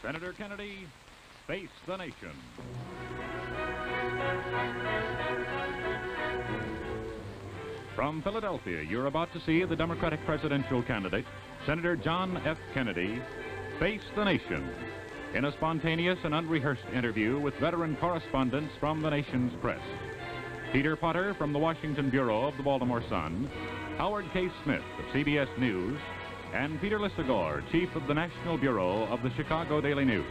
Senator Kennedy, face the nation. From Philadelphia, you're about to see the Democratic presidential candidate, Senator John F. Kennedy, face the nation in a spontaneous and unrehearsed interview with veteran correspondents from the nation's press. Peter Potter from the Washington Bureau of the Baltimore Sun, Howard K. Smith of CBS News, and Peter Lisagor, chief of the National Bureau of the Chicago Daily News.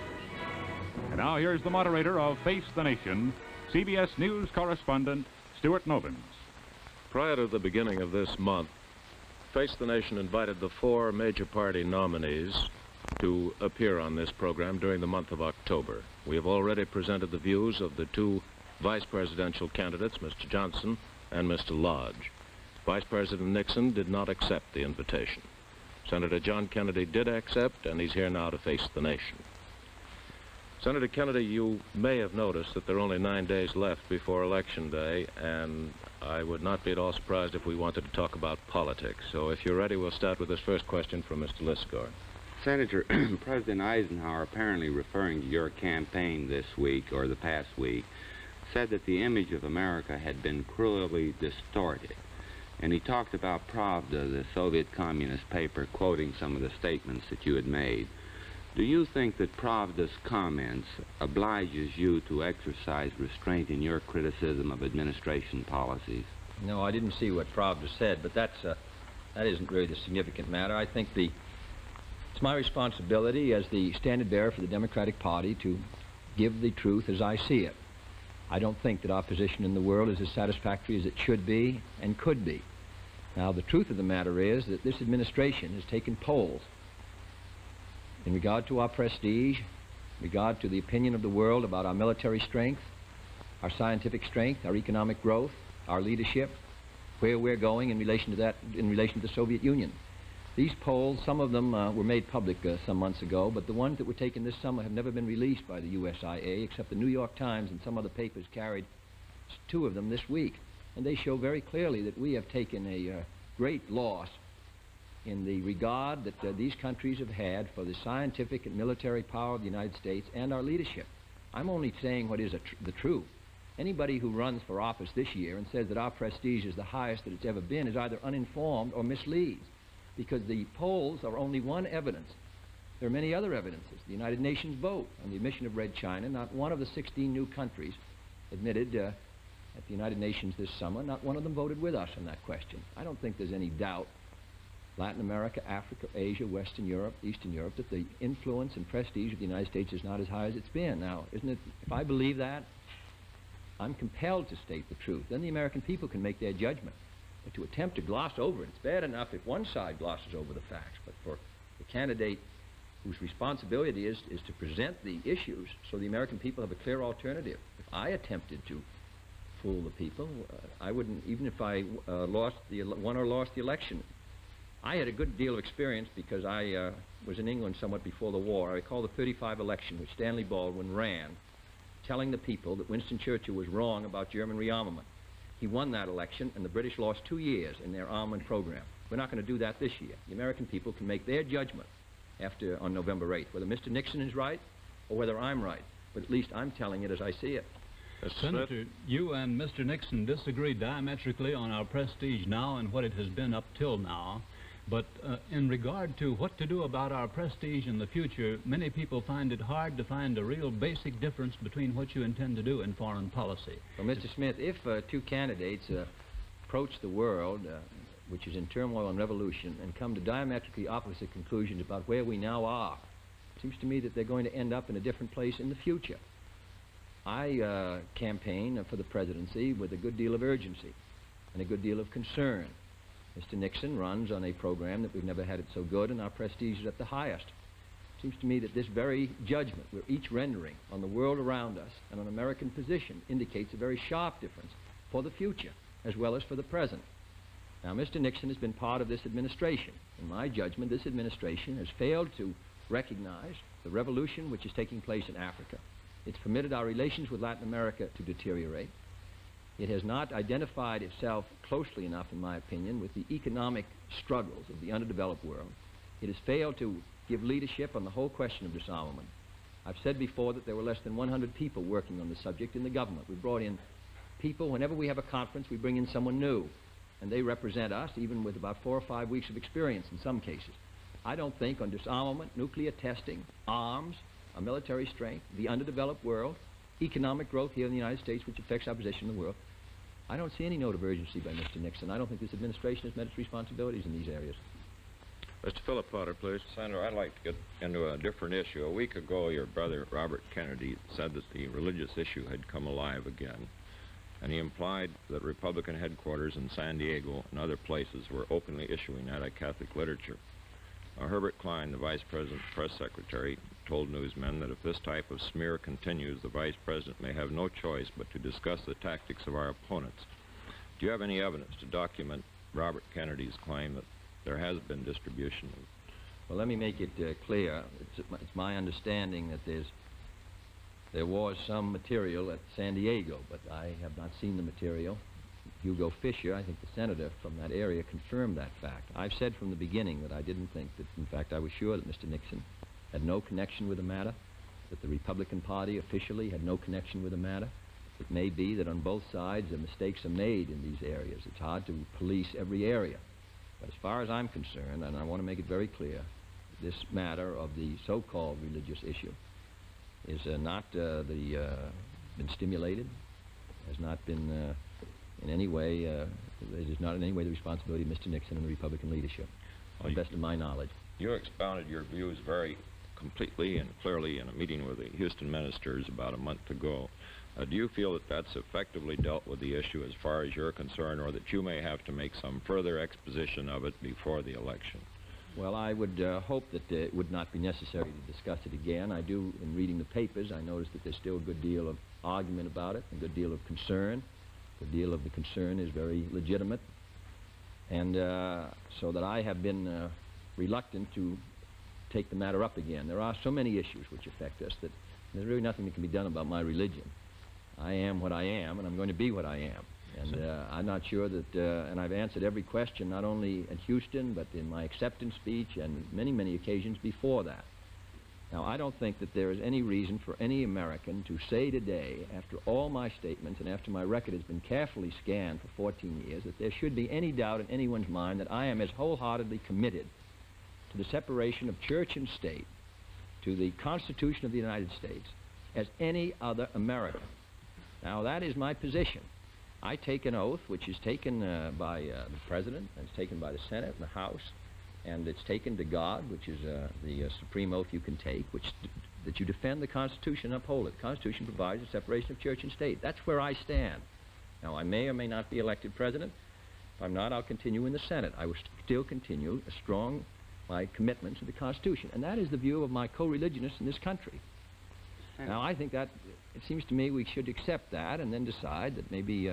And now here's the moderator of Face the Nation, CBS News correspondent Stuart Novins. Prior to the beginning of this month, Face the Nation invited the four major party nominees to appear on this program during the month of October. We have already presented the views of the two vice presidential candidates, Mr. Johnson and Mr. Lodge. Vice President Nixon did not accept the invitation. Senator John Kennedy did accept, and he's here now to face the nation. Senator Kennedy, you may have noticed that there are only 9 days left before Election Day, and I would not be at all surprised if we wanted to talk about politics. So if you're ready, we'll start with this first question from Mr. Lisagor. Senator, President Eisenhower, apparently referring to your campaign this week or the past week, said that the image of America had been cruelly distorted. And he talked about Pravda, the Soviet communist paper, quoting some of the statements that you had made. Do you think that Pravda's comments obliges you to exercise restraint in your criticism of administration policies? No, I didn't see what Pravda said, but that isn't really the significant matter. I think it's my responsibility as the standard bearer for the Democratic Party to give the truth as I see it. I don't think that our position in the world is as satisfactory as it should be and could be. Now, the truth of the matter is that this administration has taken polls in regard to our prestige, in regard to the opinion of the world about our military strength, our scientific strength, our economic growth, our leadership, where we're going in relation to that, in relation to the Soviet Union. These polls, some of them were made public some months ago, but the ones that were taken this summer have never been released by the USIA, except the New York Times and some other papers carried two of them this week. And they show very clearly that we have taken a great loss in the regard that these countries have had for the scientific and military power of the United States and our leadership. I'm only saying what is the truth. Anybody who runs for office this year and says that our prestige is the highest that it's ever been is either uninformed or misleads, because the polls are only one evidence. There are many other evidences. The United Nations vote on the admission of Red China. Not one of the 16 new countries admitted at the United Nations this summer, not one of them voted with us on that question. I don't think there's any doubt, Latin America, Africa, Asia, Western Europe, Eastern Europe, that the influence and prestige of the United States is not as high as it's been. Now, isn't it, if I believe that, I'm compelled to state the truth. Then the American people can make their judgment. But to attempt to gloss over it, it's bad enough if one side glosses over the facts, but for the candidate whose responsibility is to present the issues so the American people have a clear alternative. If I attempted to fool the people, I wouldn't, even if I won or lost the election. I had a good deal of experience because I was in England somewhat before the war. I recall the 35 election which Stanley Baldwin ran, telling the people that Winston Churchill was wrong about German rearmament. He won that election, and the British lost 2 years in their armament program. We're not going to do that this year. The American people can make their judgment on November 8th, whether Mr. Nixon is right or whether I'm right. But at least I'm telling it as I see it. Senator, you and Mr. Nixon disagree diametrically on our prestige now and what it has been up till now. But in regard to what to do about our prestige in the future, many people find it hard to find a real basic difference between what you intend to do in foreign policy. Well, Mr. Smith, if two candidates approach the world, which is in turmoil and revolution, and come to diametrically opposite conclusions about where we now are, it seems to me that they're going to end up in a different place in the future. I campaign for the presidency with a good deal of urgency and a good deal of concern. Mr. Nixon runs on a program that we've never had it so good, and our prestige is at the highest. It seems to me that this very judgment we're each rendering on the world around us and on American position indicates a very sharp difference for the future as well as for the present. Now, Mr. Nixon has been part of this administration. In my judgment, this administration has failed to recognize the revolution which is taking place in Africa. It's permitted our relations with Latin America to deteriorate. It has not identified itself closely enough, in my opinion, with the economic struggles of the underdeveloped world. It has failed to give leadership on the whole question of disarmament. I've said before that there were less than 100 people working on the subject in the government. We brought in people. Whenever we have a conference, we bring in someone new, and they represent us, even with about 4 or 5 weeks of experience in some cases. I don't think on disarmament, nuclear testing, arms, our military strength, the underdeveloped world, economic growth here in the United States, which affects our position in the world, I don't see any note of urgency by Mr. Nixon. I don't think this administration has met its responsibilities in these areas. Mr. Philip Potter, please. Senator, I'd like to get into a different issue. A week ago, your brother, Robert Kennedy, said that the religious issue had come alive again, and he implied that Republican headquarters in San Diego and other places were openly issuing anti-Catholic literature. Herbert Klein, the Vice President's press secretary, told newsmen that if this type of smear continues, the Vice President may have no choice but to discuss the tactics of our opponents. Do you have any evidence to document Robert Kennedy's claim that there has been distribution? Well, let me make it clear. It's my understanding that there was some material at San Diego, but I have not seen the material. Hugo Fisher, I think the senator from that area, confirmed that fact. I've said from the beginning that I didn't think that, in fact, I was sure that Mr. Nixon had no connection with the matter, that the Republican Party officially had no connection with the matter. It may be that on both sides mistakes are made in these areas. It's hard to police every area. But as far as I'm concerned, and I want to make it very clear, this matter of the so-called religious issue is not been stimulated, has not been in any way, it is not in any way the responsibility of Mr. Nixon and the Republican leadership, to the best of my knowledge. You expounded your views very completely and clearly in a meeting with the Houston ministers about a month ago. Do you feel that that's effectively dealt with the issue as far as you're concerned, or that you may have to make some further exposition of it before the election? Well, I would hope that it would not be necessary to discuss it again. I do, in reading the papers, I notice that there's still a good deal of argument about it, a good deal of concern. A good deal of the concern is very legitimate. And so that I have been reluctant to take the matter up again. There are so many issues which affect us that there's really nothing that can be done about my religion. I am what I am, and I'm going to be what I am. And I'm not sure that, and I've answered every question, not only at Houston, but in my acceptance speech and many, many occasions before that. Now, I don't think that there is any reason for any American to say today, after all my statements and after my record has been carefully scanned for 14 years, that there should be any doubt in anyone's mind that I am as wholeheartedly committed to the separation of church and state, to the Constitution of the United States, as any other American. Now, that is my position. I take an oath, which is taken by the President, and it's taken by the Senate and the House, and it's taken to God, which is the supreme oath you can take, that you defend the Constitution and uphold it. The Constitution provides the separation of church and state. That's where I stand. Now, I may or may not be elected president. If I'm not, I'll continue in the Senate. I will still continue my commitment to the Constitution. And that is the view of my co-religionists in this country. Now, I think that, it seems to me we should accept that and then decide that maybe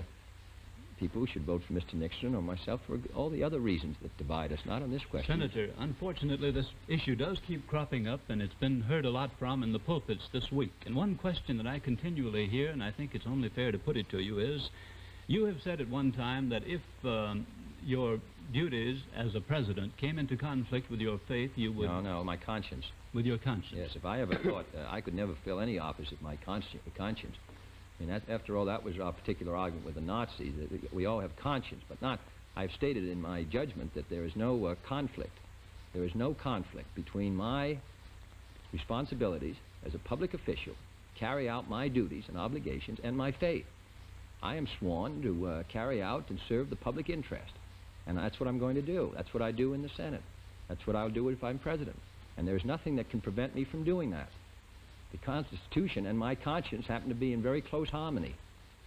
people should vote for Mr. Nixon or myself for all the other reasons that divide us, not on this question. Senator, unfortunately, this issue does keep cropping up, and it's been heard a lot from in the pulpits this week. And one question that I continually hear, and I think it's only fair to put it to you, is you have said at one time that if your duties as a president came into conflict with your faith, you would... No, my conscience. With your conscience. Yes, if I ever thought I could never fill any office with my conscience. I mean, after all, that was our particular argument with the Nazis. That we all have conscience, but not... I've stated in my judgment that there is no conflict. There is no conflict between my responsibilities as a public official, carry out my duties and obligations, and my faith. I am sworn to carry out and serve the public interest, and that's what I'm going to do. That's what I do in the Senate. That's what I'll do if I'm president. And there's nothing that can prevent me from doing that. The Constitution and my conscience happen to be in very close harmony,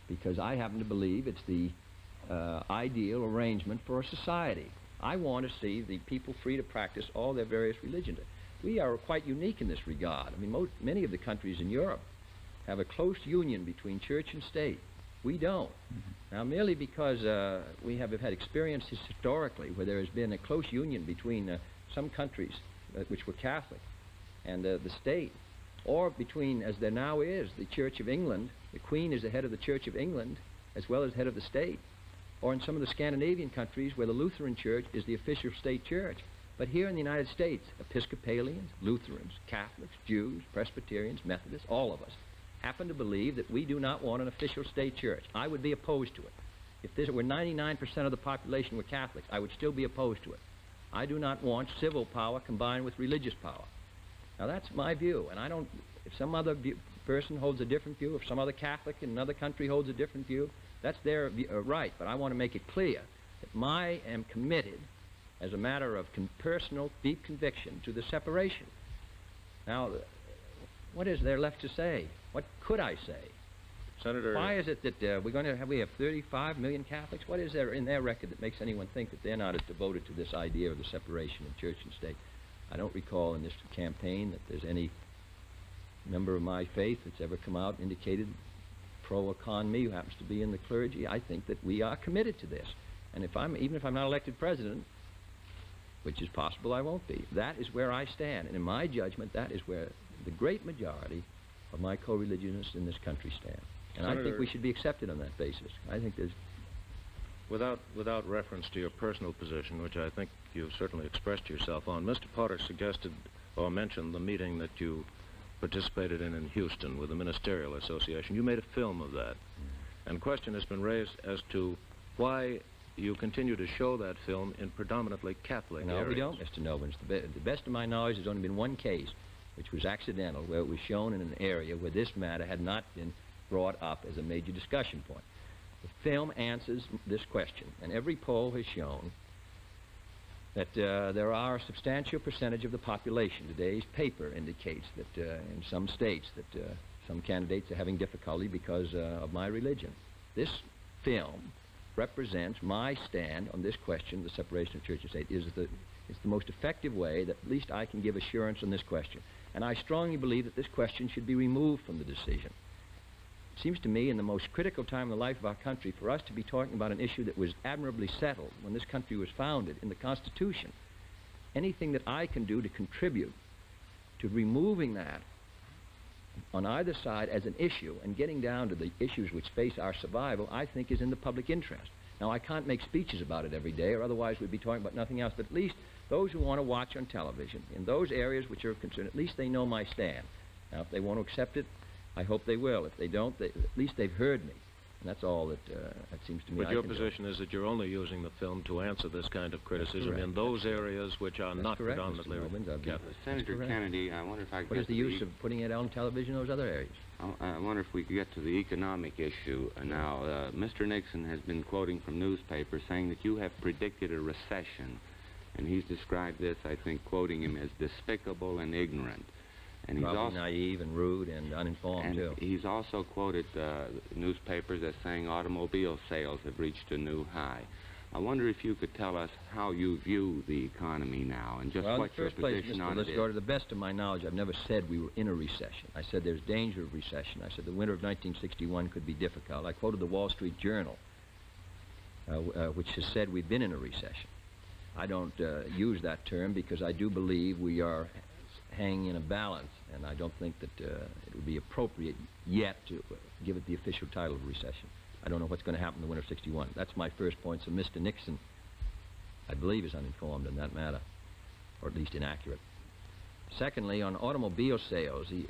because I happen to believe it's the ideal arrangement for a society. I want to see the people free to practice all their various religions. We are quite unique in this regard. I mean, many of the countries in Europe have a close union between church and state. We don't. Mm-hmm. Now, merely because we have had experiences historically where there has been a close union between some countries which were Catholic and the state, or between, as there now is, the Church of England, the Queen is the head of the Church of England as well as head of the state, or in some of the Scandinavian countries where the Lutheran Church is the official state church. But here in the United States, Episcopalians, Lutherans, Catholics, Jews, Presbyterians, Methodists, all of us, happen to believe that we do not want an official state church. I would be opposed to it. If this were 99% of the population were Catholics, I would still be opposed to it. I do not want civil power combined with religious power. Now that's my view, and I don't, if some other person holds a different view, if some other Catholic in another country holds a different view, that's their right, but I want to make it clear that I am committed as a matter of personal, deep conviction to the separation. Now, what is there left to say? What could I say? Senator... Why is it that we have 35 million Catholics? What is there in their record that makes anyone think that they're not as devoted to this idea of the separation of church and state? I don't recall in this campaign that there's any member of my faith that's ever come out and indicated pro or con me who happens to be in the clergy. I think that we are committed to this. And even if I'm not elected president, which is possible I won't be, that is where I stand. And in my judgment, that is where the great majority of my co-religionists in this country stand. And I think we should be accepted on that basis. I think there's... Without reference to your personal position, which I think you've certainly expressed yourself on, Mr. Potter suggested or mentioned the meeting that you participated in Houston with the Ministerial Association. You made a film of that. And a question has been raised as to why you continue to show that film in predominantly Catholic areas. No, we don't, Mr. Nobins. The best of my knowledge, there's only been one case, which was accidental, where it was shown in an area where this matter had not been brought up as a major discussion point. The film answers this question, and every poll has shown that there are a substantial percentage of the population. Today's paper indicates that in some states that some candidates are having difficulty because of my religion. This film represents my stand on this question, the separation of church and state. It's the most effective way that at least I can give assurance on this question. And I strongly believe that this question should be removed from the decision. It seems to me in the most critical time in the life of our country for us to be talking about an issue that was admirably settled when this country was founded in the Constitution. Anything that I can do to contribute to removing that on either side as an issue and getting down to the issues which face our survival, I think is in the public interest. Now, I can't make speeches about it every day, or otherwise we'd be talking about nothing else, but at least those who want to watch on television, in those areas which are of concern, at least they know my stand. Now, if they want to accept it, I hope they will. If they don't, at least they've heard me. And that's all that seems to me. But your position is that you're only using the film to answer this kind of criticism in those areas which are not predominantly Catholic. Senator Kennedy, I wonder if I could... What is the use of putting it on television in those other areas? I wonder if we could get to the economic issue now. Mr. Nixon has been quoting from newspapers saying that you have predicted a recession. And he's described this, I think, quoting him as despicable and ignorant. And he's Probably also naive and rude and uninformed, too. He's also quoted newspapers as saying automobile sales have reached a new high. I wonder if you could tell us how you view the economy now and just what your position on it is. To the best of my knowledge, I've never said we were in a recession. I said there's danger of recession. I said the winter of 1961 could be difficult. I quoted the Wall Street Journal, which has said we've been in a recession. I don't use that term because I do believe we are hanging in a balance, and I don't think that it would be appropriate yet to give it the official title of recession. I don't know what's going to happen in the winter of 61. That's my first point. So Mr. Nixon, I believe, is uninformed in that matter, or at least inaccurate. Secondly, on automobile sales, the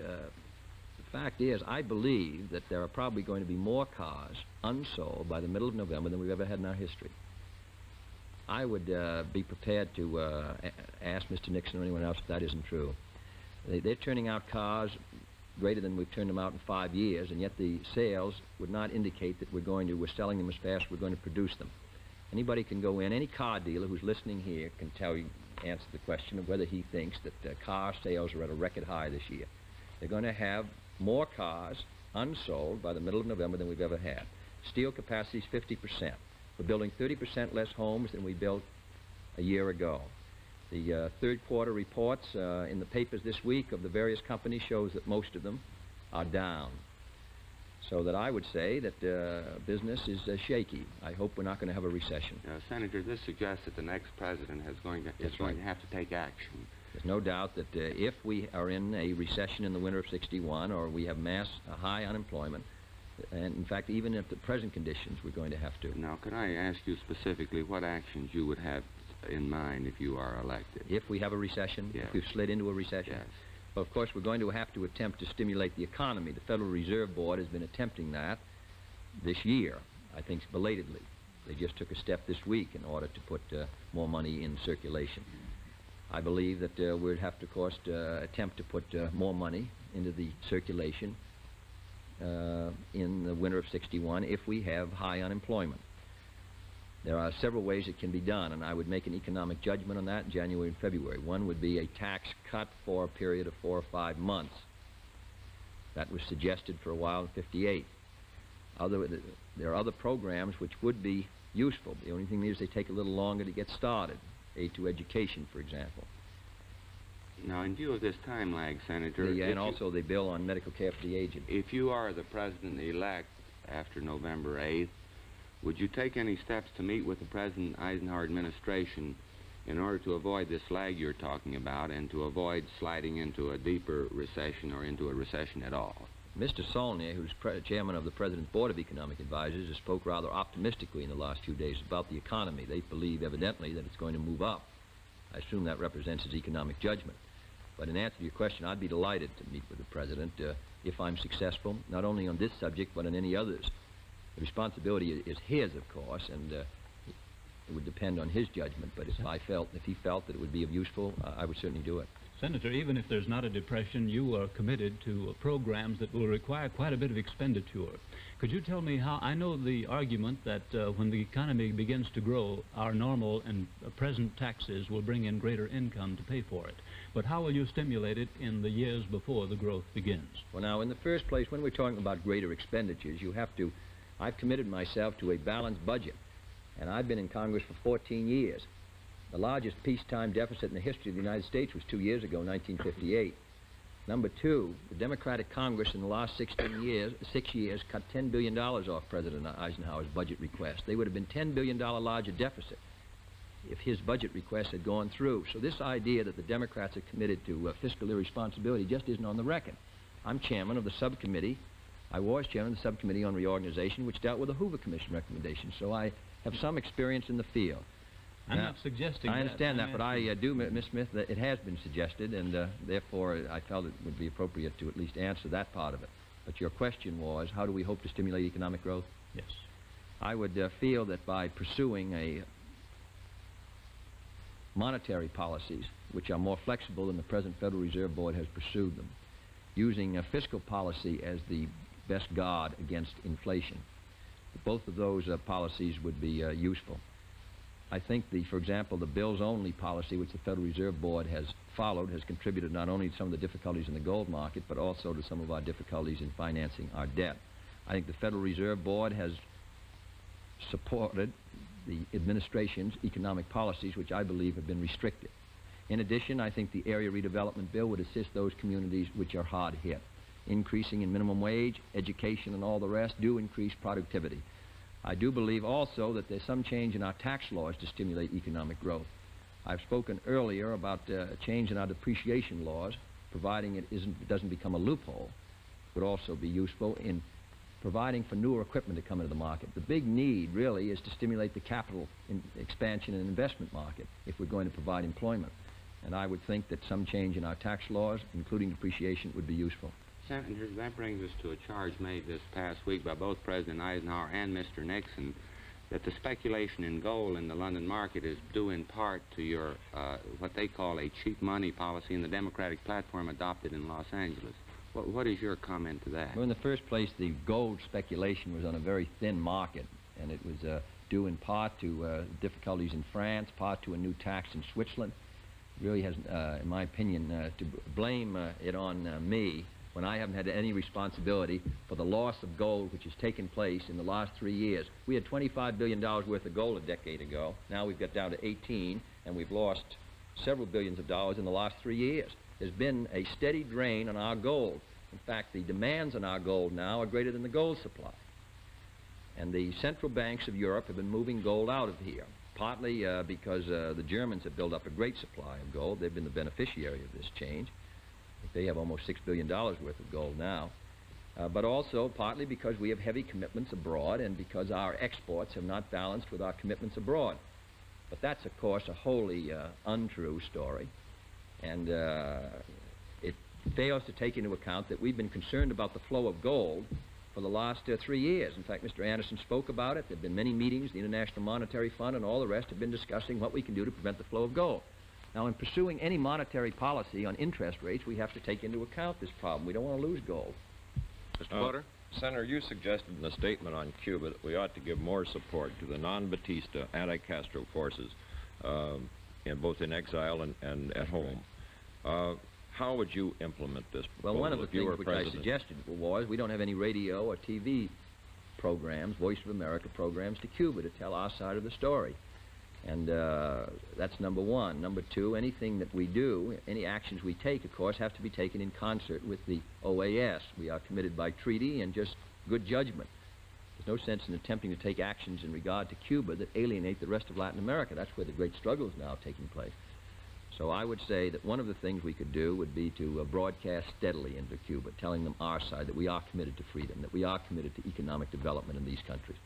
fact is I believe that there are probably going to be more cars unsold by the middle of November than we've ever had in our history. I would be prepared to ask Mr. Nixon or anyone else if that isn't true. They're turning out cars greater than we've turned them out in 5 years, and yet the sales would not indicate that we're selling them as fast as we're going to produce them. Anybody can go in, any car dealer who's listening here can answer the question of whether he thinks that car sales are at a record high this year. They're going to have more cars unsold by the middle of November than we've ever had. Steel capacity is 50%. We're building 30% less homes than we built a year ago. The third quarter reports in the papers this week of the various companies shows that most of them are down. So that I would say that business is shaky. I hope we're not going to have a recession. Senator, this suggests that the next president is going to have to take action. There's no doubt that if we are in a recession in the winter of 61, or we have high unemployment, and in fact, even at the present conditions, we're going to have to. Now, could I ask you specifically what actions you would have in mind if you are elected? If we have a recession, Yes. if we've slid into a recession. Yes. Well, of course, we're going to have to attempt to stimulate the economy. The Federal Reserve Board has been attempting that this year, I think belatedly. They just took a step this week in order to put more money in circulation. I believe that we'd have to, of course, attempt to put more money into the circulation in the winter of '61 if we have high unemployment. There are several ways it can be done, and I would make an economic judgment on that in January and February. One would be a tax cut for a period of 4 or 5 months. That was suggested for a while in '58. There are other programs which would be useful. The only thing is they take a little longer to get started. Aid to education, for example. Now, in view of this time lag, Senator, And also the bill on medical care for the aged. if you are the president-elect after November 8th, would you take any steps to meet with the President Eisenhower administration in order to avoid this lag you're talking about and to avoid sliding into a deeper recession or into a recession at all? Mr. Saulnier, who's chairman of the President's Board of Economic Advisors, has spoke rather optimistically in the last few days about the economy. They believe, evidently, that it's going to move up. I assume that represents his economic judgment. But in answer to your question, I'd be delighted to meet with the President if I'm successful, not only on this subject, but on any others. The responsibility is his, of course, and it would depend on his judgment. But if he felt that it would be of useful, I would certainly do it. Senator, even if there's not a depression, you are committed to programs that will require quite a bit of expenditure. Could you tell me how? I know the argument that when the economy begins to grow, our normal and present taxes will bring in greater income to pay for it. But how will you stimulate it in the years before the growth begins? Well, now, in the first place, when we're talking about greater expenditures, I've committed myself to a balanced budget, and I've been in Congress for 14 years. The largest peacetime deficit in the history of the United States was 2 years ago, 1958. Number two, the Democratic Congress in the last 6 years cut $10 billion off President Eisenhower's budget request. They would have been $10 billion larger deficit if his budget request had gone through. So this idea that the Democrats are committed to fiscal irresponsibility just isn't on the record. I'm chairman of the subcommittee. I was chairman of the subcommittee on reorganization, which dealt with the Hoover Commission recommendations. So I have some experience in the field. I'm not suggesting I understand that, but I do, Ms. Smith, that it has been suggested, and therefore I felt it would be appropriate to at least answer that part of it. But your question was, how do we hope to stimulate economic growth? Yes. I would feel that by pursuing monetary policies, which are more flexible than the present Federal Reserve Board has pursued them, using a fiscal policy as the best guard against inflation, both of those policies would be useful. I think, for example, the bills-only policy, which the Federal Reserve Board has followed, has contributed not only to some of the difficulties in the gold market, but also to some of our difficulties in financing our debt. I think the Federal Reserve Board has supported the administration's economic policies, which I believe have been restricted. In addition, I think the area redevelopment bill would assist those communities which are hard hit. Increasing in minimum wage, education, and all the rest do increase productivity. I do believe also that there's some change in our tax laws to stimulate economic growth. I've spoken earlier about a change in our depreciation laws, providing it doesn't become a loophole, would also be useful in providing for newer equipment to come into the market. The big need really is to stimulate the capital expansion and investment market if we're going to provide employment. And I would think that some change in our tax laws, including depreciation, would be useful. Senator, that brings us to a charge made this past week by both President Eisenhower and Mr. Nixon that the speculation in gold in the London market is due in part to your, what they call a cheap money policy in the Democratic platform adopted in Los Angeles. What is your comment to that? Well, in the first place, the gold speculation was on a very thin market, and it was due in part to difficulties in France, part to a new tax in Switzerland. It really has, in my opinion, to blame it on me when I haven't had any responsibility for the loss of gold which has taken place in the last 3 years. We had $25 billion worth of gold a decade ago. Now we've got down to 18, and we've lost several billions of dollars in the last 3 years. There's been a steady drain on our gold. In fact, the demands on our gold now are greater than the gold supply. And the central banks of Europe have been moving gold out of here, partly because the Germans have built up a great supply of gold. They've been the beneficiary of this change. They have almost $6 billion worth of gold now. But also partly because we have heavy commitments abroad and because our exports have not balanced with our commitments abroad. But that's, of course, a wholly untrue story. And it fails to take into account that we've been concerned about the flow of gold for the last 3 years. In fact, Mr. Anderson spoke about it. There have been many meetings. The International Monetary Fund and all the rest have been discussing what we can do to prevent the flow of gold. Now, in pursuing any monetary policy on interest rates, we have to take into account this problem. We don't want to lose gold. Mr. Potter? Senator, you suggested in the statement on Cuba that we ought to give more support to the non-Batista, anti-Castro forces, both in exile and at home. How would you implement this proposal Well, one of the if you were things which I president? suggested was we don't have any radio or TV programs, Voice of America programs to Cuba to tell our side of the story. And that's number one. Number two, anything that we do, any actions we take, of course, have to be taken in concert with the OAS. We are committed by treaty and just good judgment. There's no sense in attempting to take actions in regard to Cuba that alienate the rest of Latin America. That's where the great struggle is now taking place. So I would say that one of the things we could do would be to broadcast steadily into Cuba, telling them our side, that we are committed to freedom, that we are committed to economic development in these countries.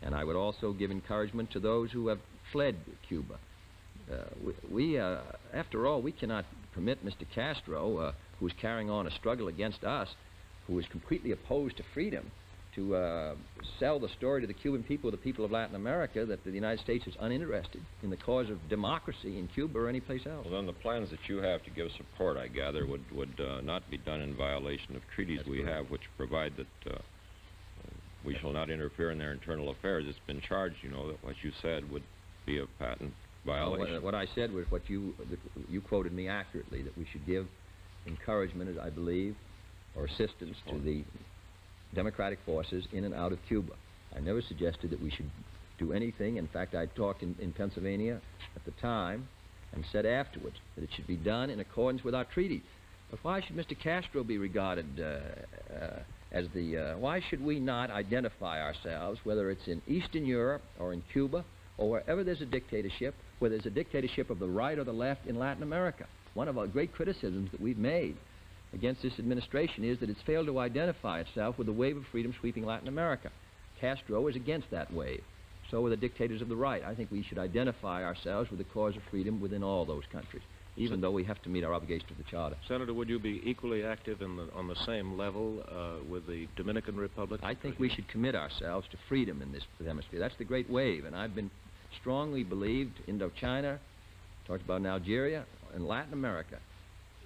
And I would also give encouragement to those who have fled Cuba. After all, we cannot permit Mr. Castro, who is carrying on a struggle against us, who is completely opposed to freedom, to sell the story to the Cuban people, the people of Latin America, that the United States is uninterested in the cause of democracy in Cuba or anyplace else. Well, then the plans that you have to give support, I gather, would not be done in violation of treaties That's we correct. have, which provide that we shall not interfere in their internal affairs. It's been charged, you know, that what you said would be a patent violation. What I said was what you quoted me accurately, that we should give encouragement, as I believe, or assistance to the democratic forces in and out of Cuba. I never suggested that we should do anything. In fact, I talked in Pennsylvania at the time and said afterwards that it should be done in accordance with our treaty. But why should Mr. Castro be regarded as the... why should we not identify ourselves, whether it's in Eastern Europe or in Cuba or wherever there's a dictatorship, whether there's a dictatorship of the right or the left in Latin America? One of our great criticisms that we've made against this administration is that it's failed to identify itself with the wave of freedom sweeping Latin America. Castro is against that wave. So are the dictators of the right. I think we should identify ourselves with the cause of freedom within all those countries, even though we have to meet our obligation to the Charter. Senator, would you be equally active on the same level with the Dominican Republic? I think we should commit ourselves to freedom in this hemisphere. That's the great wave, and I've been strongly believed Indochina, talked about in Algeria, and Latin America.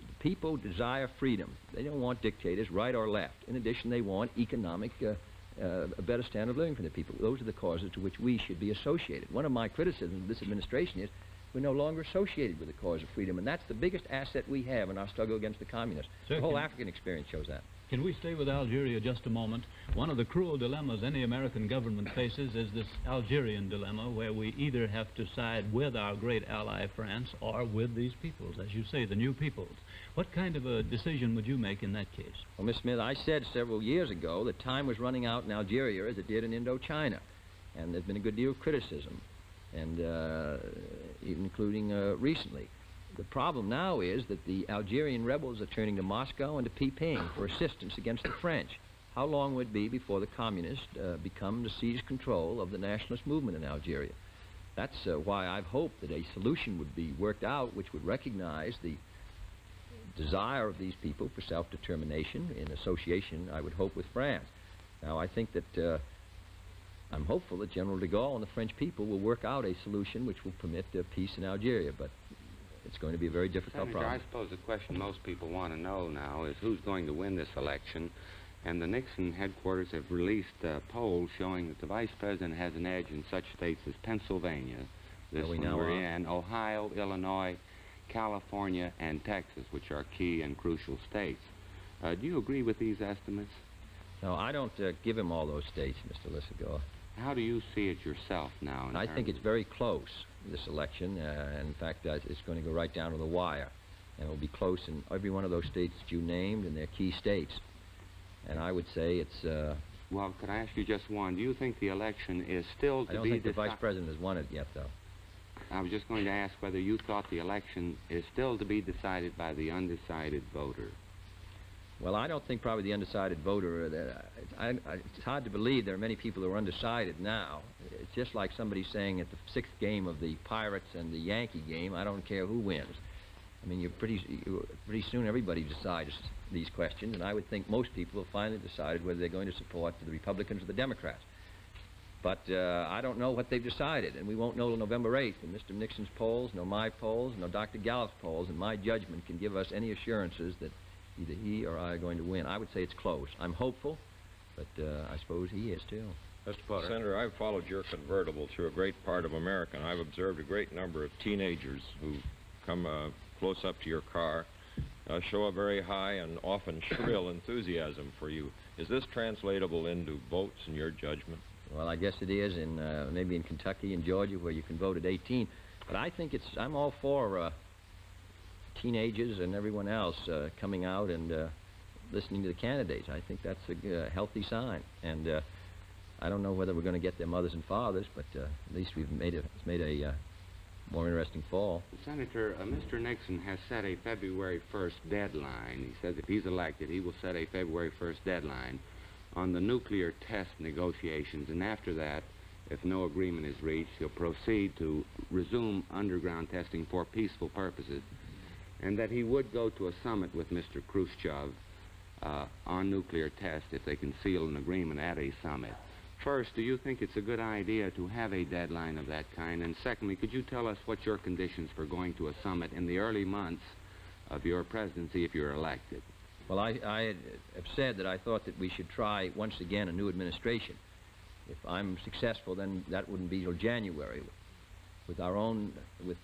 The people desire freedom. They don't want dictators, right or left. In addition, they want economic, a better standard of living for the people. Those are the causes to which we should be associated. One of my criticisms of this administration is we're no longer associated with the cause of freedom, and that's the biggest asset we have in our struggle against the communists. Sir, The whole African experience shows that. Can we stay with Algeria just a moment? One of the cruel dilemmas any American government faces is this Algerian dilemma, where we either have to side with our great ally France or with these peoples, as you say, the new peoples. What kind of a decision would you make in that case? Well, Miss Smith, I said several years ago that time was running out in Algeria as it did in Indochina, and there's been a good deal of criticism, and even including recently. The problem now is that the Algerian rebels are turning to Moscow and to Peking for assistance against the French. How long would it be before the communists become to seize control of the nationalist movement in Algeria? That's why I've hoped that a solution would be worked out which would recognize the desire of these people for self-determination in association, I would hope, with France. Now, I think that I'm hopeful that General de Gaulle and the French people will work out a solution which will permit peace in Algeria, but it's going to be a very difficult Senator, problem. I suppose the question most people want to know now is who's going to win this election. And the Nixon headquarters have released polls showing that the vice president has an edge in such states as Pennsylvania, this we one now we're are. in, Ohio, Illinois, California, and Texas, which are key and crucial states. Do you agree with these estimates? No, I don't give him all those states, Mr. Lissago. How do you see it yourself now? I think it's very close, this election. In fact, it's going to go right down to the wire. And it will be close in every one of those states that you named, and they're key states. And I would say it's... Well, could I ask you just one? Do you think the election is still to be I don't think the vice president has won it yet, though. I was just going to ask whether you thought the election is still to be decided by the undecided voter. Well, I don't think probably the undecided voter, it's hard to believe there are many people who are undecided now. It's just like somebody saying at the 6th game of the Pirates and the Yankee game, I don't care who wins. I mean, pretty soon everybody decides these questions, and I would think most people have finally decided whether they're going to support the Republicans or the Democrats. But I don't know what they've decided, and we won't know till November 8th. And Mr. Nixon's polls, no my polls, no Dr. Gallup's polls, and my judgment can give us any assurances that either he or I are going to win. I would say it's close. I'm hopeful, but I suppose he is too. Mr. Potter. Senator, I've followed your convertible through a great part of America, and I've observed a great number of teenagers who come close up to your car, show a very high and often shrill enthusiasm for you. Is this translatable into votes in your judgment? Well, I guess it is in maybe in Kentucky and Georgia where you can vote at 18. But I think I'm all for teenagers and everyone else coming out and listening to the candidates. I think that's a healthy sign. And I don't know whether we're going to get their mothers and fathers, but at least it's made a more interesting fall. Senator, Mr. Nixon has set a February 1st deadline. He says if he's elected, he will set a February 1st deadline on the nuclear test negotiations, and after that, if no agreement is reached, he'll proceed to resume underground testing for peaceful purposes, and that he would go to a summit with Mr. Khrushchev on nuclear tests if they can seal an agreement at a summit. First, do you think it's a good idea to have a deadline of that kind? And secondly, could you tell us what your conditions for going to a summit in the early months of your presidency if you're elected? Well, I have said that I thought that we should try once again a new administration. If I'm successful, then that wouldn't be till January, with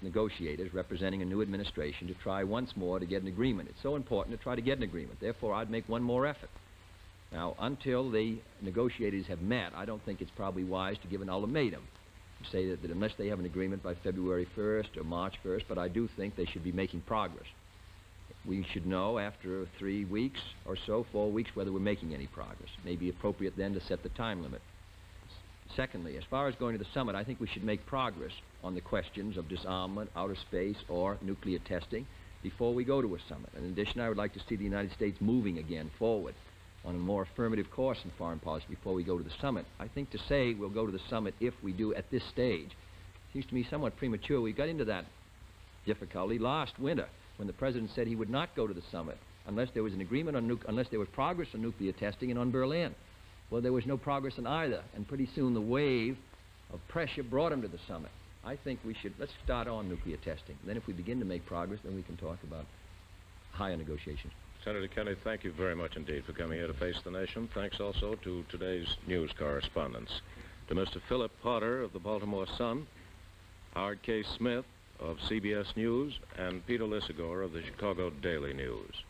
negotiators representing a new administration to try once more to get an agreement. It's so important to try to get an agreement. Therefore, I'd make one more effort. Now, until the negotiators have met, I don't think it's probably wise to give an ultimatum and say that unless they have an agreement by February 1st or March 1st, but I do think they should be making progress. We should know after 3 weeks or so, 4 weeks, whether we're making any progress. It may be appropriate then to set the time limit. Secondly, as far as going to the summit, I think we should make progress on the questions of disarmament, outer space, or nuclear testing before we go to a summit. In addition, I would like to see the United States moving again forward on a more affirmative course in foreign policy before we go to the summit. I think to say we'll go to the summit if we do at this stage seems to me somewhat premature. We got into that difficulty last winter when the president said he would not go to the summit unless there was an agreement on unless there was progress on nuclear testing and on Berlin. Well, there was no progress on either, and pretty soon the wave of pressure brought him to the summit. I think let's start on nuclear testing. Then if we begin to make progress, then we can talk about higher negotiations. Senator Kennedy, thank you very much indeed for coming here to Face the Nation. Thanks also to today's news correspondents. To Mr. Philip Potter of the Baltimore Sun, Howard K. Smith of CBS News, and Peter Lisagor of the Chicago Daily News.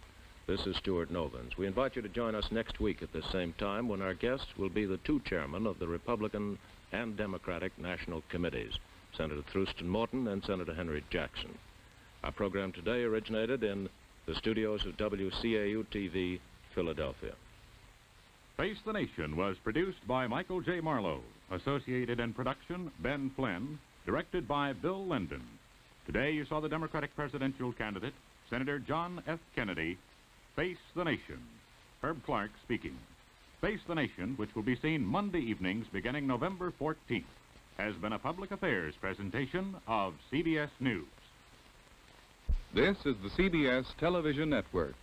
This is Stuart Novins. We invite you to join us next week at the same time when our guests will be the two chairmen of the Republican and Democratic National Committees, Senator Thurston Morton and Senator Henry Jackson. Our program today originated in the studios of WCAU-TV, Philadelphia. Face the Nation was produced by Michael J. Marlowe. Associated in production, Ben Flynn. Directed by Bill Linden. Today you saw the Democratic presidential candidate, Senator John F. Kennedy, face the nation. Herb Clark speaking. Face the Nation, which will be seen Monday evenings beginning November 14th, has been a public affairs presentation of CBS News. This is the CBS Television Network.